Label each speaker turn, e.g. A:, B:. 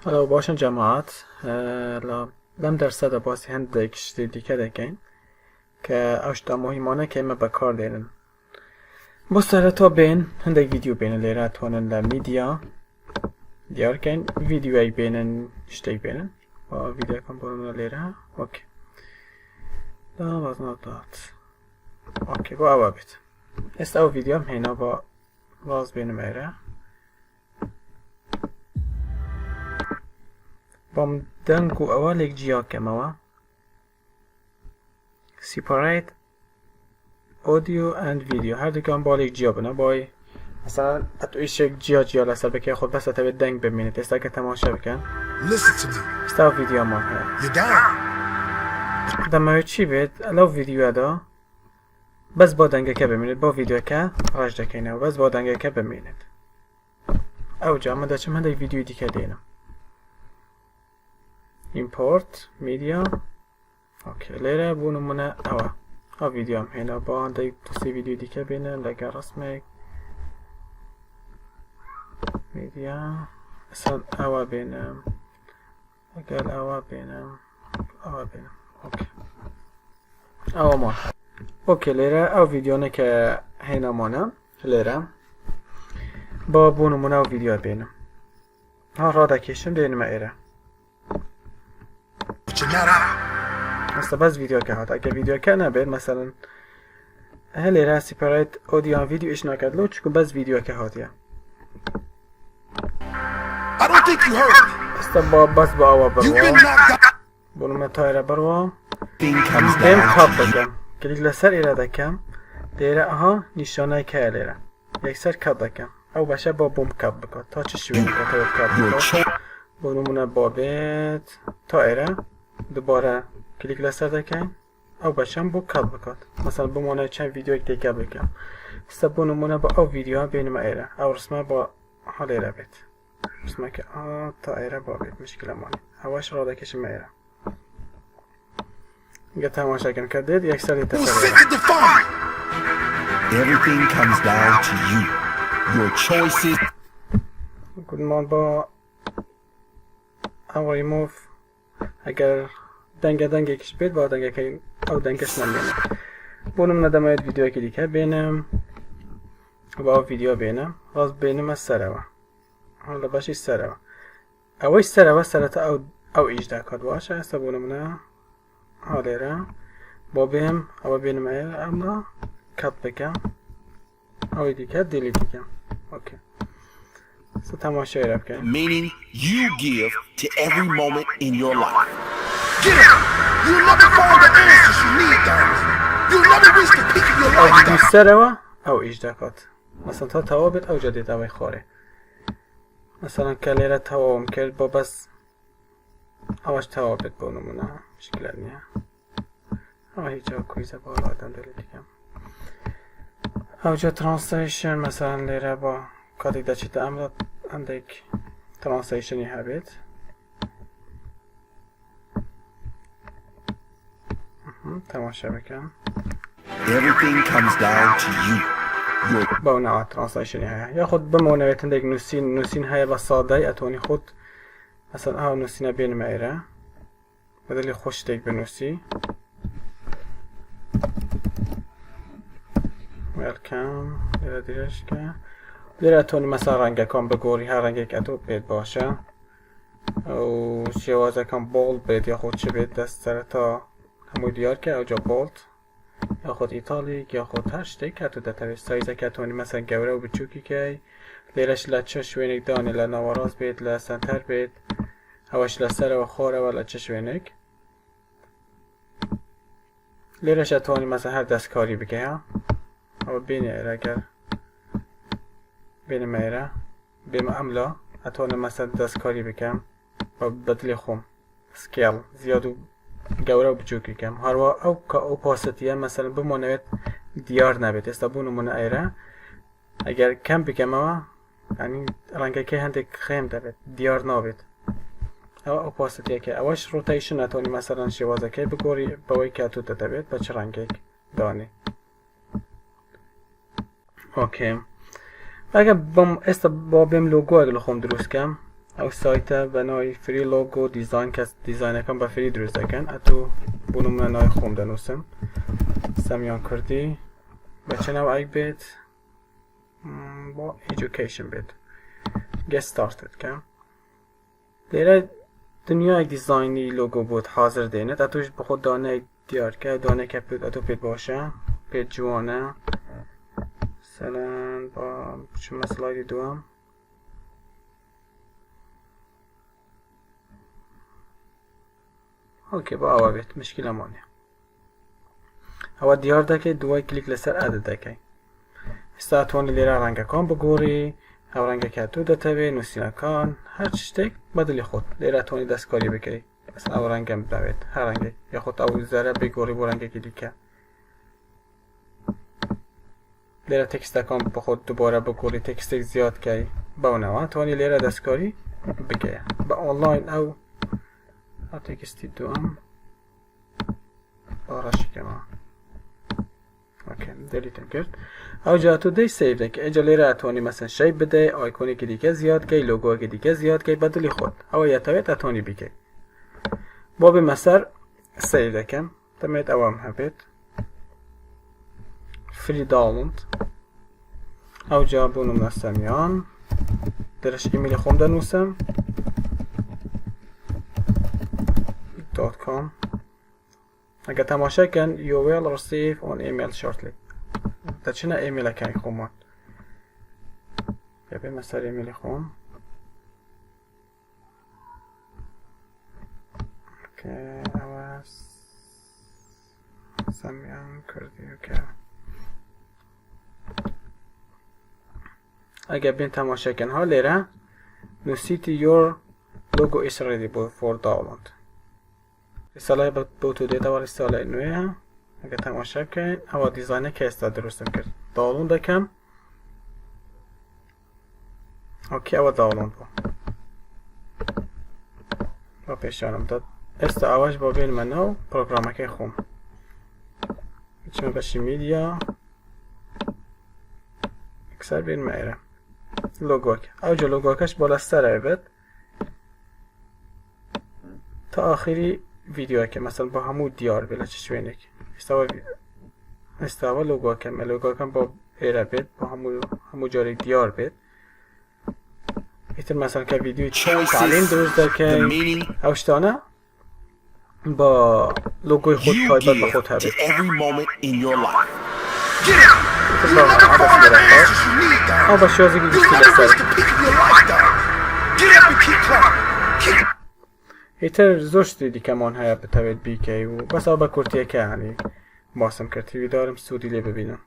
A: حالا باشن جماعت لم درصد باسی هندێک شتی دیکە دەکەین کە ئەو شتە مهمانە کە ئێمە بەکار دێنن. بۆ سەرەتا بێن هەندێک ڤیدیۆ بێنن لێرە توانن لە میدیا دیارکەین ڤیدیۆی بێنن شتێک بێنن ڤیدیۆکەم بۆ لێرە ئۆکێ داوازنات ئۆکێ بۆ ئەوە بێت. ئێستا ئەو ڤیدیۆم هێنا بۆ باز بێنم ئێرە بۆم دەنگ و ئەوە لێک جیاکەمەوە separate audio and video هەردووکیان با لێک جیا بنە بۆی مثلا ئەتویشێک جیا لەسەر بکە خۆت بەس دەتەوێت دەنگ ببینێت ئێستا کە تەماشا بکەن ئێستا ڤیدیۆمان هەیە دەمەوێت چی بێت لەو ڤیدیۆدا بەس بۆ دەنگەکە ببینێت بۆ ڤیدیۆکە ڕاش دەکەینەوە بەس بۆ دەنگەکە ببینێت. ئەوجا من دەچم هەندێک ڤیدیۆی دیکە دێنم import media اوکی لێرە بوو نمونە ئەوە ئەو ڤیدیۆم هێنا بۆ هەندێک دووسێ ڤیدیۆ دیکە بێنم لەگەڵ ڕسمێک میدیا ئەسەن ئەوە بێنم لەگەڵ ئەوە بێنم ئەوە بێنم اوکی ئەوەمان اوکی لێرە ئەو ڤیدیۆنە کە هێنامانە لێرە بۆ بوو نمونە ئەو ڤیدیۆ بێنم ها ڕادەکێشم دێنمە ئێرە ئەستا بەس ڤیدیۆکە هات ئەگە ڤیدیۆکە نەبێت مەسەڵەن هە لێرە separate audio and video ئیش ناکات لەو چکو بەس ڤیدیۆکە هاتیە ئێستا بەس بۆ ئەوە بڕوە بۆ نمە تایرە بڕوە دێم کاپ دەکەم کلیک لەسەر ئێرە دەکەم لێرە ئەها نیشانای کایە لێرە یەکسەر کات دەکەم ئەو بەشە بۆ بۆم کات بکات تا چ شوێنەکەتەوێت کات بکات بۆ نمونە بۆ بێت تا ئێرە دوبارە کلیک لەسەر دەکەین ئەو بەشەم بۆ کات بکات مەسەڵەن بمانە چەند ڤیدیۆیەک تێکە بکەم ئێستا بۆ نمونە بە ئەو ڤیدیۆ بێنمە ئێرە ئەو ڕسمە بۆ هەڵێرە بێت ڕسمەکە تا ئێرە بۆ بێت مشکلەمانی ئەوەش ڕادەکەشمە ئێرە گە تاماشاکەن کە دێت یەکسەر دێتە
B: Everything comes down to you. Your choices.
A: گودمان بۆ ئەو ریموڤ ئەگەر دەنگێکیش بێت با دەنگەکەی ئەو دەنگەش نەمێنێت بۆ نمونە دەمەوێت ڤیدیۆیەکی دیکە بێنم بە ئەو ڤیدیۆ بێنم ڕاست بێنمە سەرەوە لە بەشی سەرەوە ئەوەی سەرەوە سەرەتا ئەو ئیش داکات باشە ئێستا بۆ نمونە هەڵێرە بۆ بێم ئەوە بێنمە ئەمە کات بکەم ئەوەی دیکە دیلیت بکەم ئۆکێ تماشای رفت کرد
B: Meaning you give to every moment in your life.
C: Get up! You'll never find the answers you need, darling. You'll never reach the peak of your life.
A: ئەو سەرەوە ئەو ئیش دەکات مەسەڵەن تا تەواو بێت ئەوجا دێت ئەوەی خۆرێ مەسەڵەن کە لێرە تەواوم کرد بۆ بەس ئەوەش تەواو بێت بۆ نمونە مشکلات نییە ئەوە هیچ کویزە بۆ ئادەم دەلی دیکەم ئەوجا ترانسلیشن مەسەڵەن لێرە بۆ کاتێک دەچێتە ئەمە هەندێک ترانسلیشنی هەبێت تەماشا بکەم
B: Everything comes down to you.
A: بەو ناوە ترانسلیشنی هەیە یاخود بمەونەوێت هەندێک نووسین هەیە بە سادای ئەتوانی خۆت مەسەڵەن ئەو نووسینە بێنمە ئێرە بەدەلی خۆش شتێک بنووسی وێلکەم لێرە درێژکە لێرە تۆنی مەسا ڕەنگەکان بگۆری هەر ڕەنگێک ئەتۆ بێت باشە ئەو شێوازەکەم بۆڵ بێت یاخۆ چ بێت دەست سەرەتا هەمووی دیارکە ئەوجا بۆڵت یاخۆت ئیتالیک یاخۆت هەر شتێک هاتوو دەتەوێت سایزەکە تۆنی مەسەن گەورە و بچووکیکەی لێرەش لە چه شوێنێک دانێ لە ناوەڕاست بێت لە سەنتەر بێت ئەوەش لەسەرەوە خۆرەوە لە چه شوێنێک لێرەش ئەتوانی مەسەن هەر دەستکاری بکەیە ئەوە بێنێ ئێرەگەر بێنمە ئێرە بێمە ئەملا ئەتوانە مەسەن دەستکاری بکەم بەدلی خۆم سکێڵ زیاد و گەورە و بچووکی کەم هەروە ئەو کە ئەو پاستیە مەسەلەن بمانەوێت دیار نەبێت ئێستا بوو نمونە ئێرە ئەگەر کەم بکەمەوە ینی ڕەنگەکەی هەندێک خێم دەبێت دیار نابێت ئەوە ئەو پاستیەکە ئەوەش ڕۆتەیشن ئەتوانی مەسەلەن شێوازەکەی بگۆری بەوەی کاتوو دەبێت بە چ ڕەنگێک دانێ ئۆکێ ئەگە بەم ئێستا بۆ بێم لۆگۆ لە خۆم دروستکەم او سایت بنای فری لوگو دیزاین کس دیزاین کم با فری دروست دکن اتو بونو من نای خوم دنوسم سمیان کردی بچه نو ایک بیت با ایژوکیشن بیت get started کم لیره دنیا دیزاینی لوگو بود حاضر دینه اتوش بخود دانه دیار که دانه که پید اتو پید باشه پید جوانه مثلا با چه مسئله دوام اوکی با اوا بیت مشکل مانه اوا دیار دکه دوای کلیک لسر عدد دکه استاتوانی لیره رنگ کان بگوری او رنگ که تو دتوی نوسینا کان هر چشتک بدلی خود لیره توانی دستکاری بکری مثلا او رنگم دوید هر رنگی یا خود او زره بگوری بو رنگ کلیکه لیره تکست کان بخود دوباره بگوری تکست زیاد که با نوع توانی لیره دستکاری بکه با آنلاین او تکستی دوام بارشی که ما اوکی دلیتم کرد او جا تو دی سیو ده که اجا لیره اتوانی مثلا شیب بده آیکونی که دیگه زیاد که لوگو که دیگه زیاد که بدلی خود او یتویت اتوانی بیگه با به مسر سیو ده کم تمید اوام هبید فری داونلود او جا بونو من سمیان درش ایمیل خوم دنوسم .com اگه تماشا کن you will receive on email shortly تا چنه ایمیل که خومد بیا مثل ایمیل خوم که اواز سمیان کردی که اگه بین تماشا کن ها لیره نوسیتی your logo is ready for download رساله با تو دیتا و رساله نوی هم اگه تماشا کن اوا دیزاینه که استاد درستم کرد داونلود دکم اوکی اوا داونلود با پیشانم داد استا اواش با بین من نو پروگرامه که خوم چون بشی میدیا اکثر بین مایره لوگوک او جا لوگوکش بالا سر بد تا آخری ویدیو که مثلا با همو دیار بلا چشوینک استوا لوگو کم با ایره بید با همو جاری دیار بید ایتر مثلا که ویدیو تعلیم درست در که اوشتانه با لوگوی خود تایبت با خود هبید با شازی که گیستی لسر ایتر زوش دیدی که من های بتوید بی که و بس آبا کرتیه که هنی باسم کرد تیوی دارم سودی لی ببینم